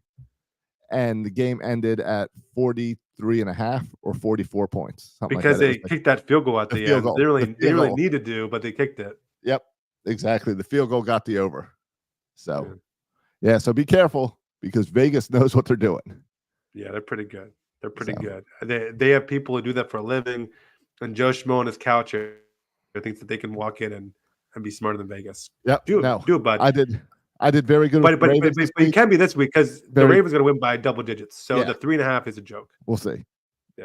And the game ended at 43.5 or 44 points. Because they kicked that field goal at the end. They really needed to, but they kicked it. Yep, exactly. The field goal got the over. So, so be careful because Vegas knows what they're doing. Yeah, they're pretty good. They're pretty good. They have people who do that for a living. And Joe Schmo on his couch thinks that they can walk in and be smarter than Vegas. Yep. Do it, bud. I did very good with the Ravens this week. It can be this week because the Ravens are going to win by double digits. So the 3.5 is a joke. We'll see.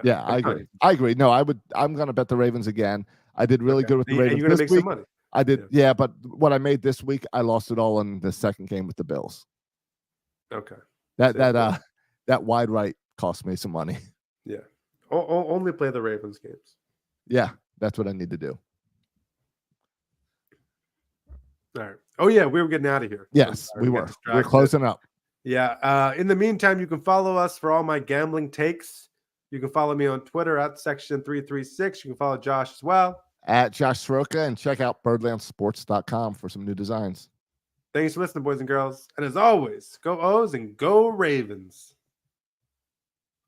Yeah, I agree. I agree. No, I'm going to bet the Ravens again. I did really good with the Ravens. And you're going to make week. some money. I did. But what I made this week, I lost it all in the second game with the Bills. Okay. That wide right cost me some money. Yeah. Only play the Ravens games. Yeah, that's what I need to do. All right. Oh, yeah, we were getting out of here. Yes, we were. We're closing up. Yeah. In the meantime, you can follow us for all my gambling takes. You can follow me on Twitter at section336. You can follow Josh as well. At Josh Soroka, and check out birdlandsports.com for some new designs. Thanks for listening, boys and girls. And as always, go O's and go Ravens.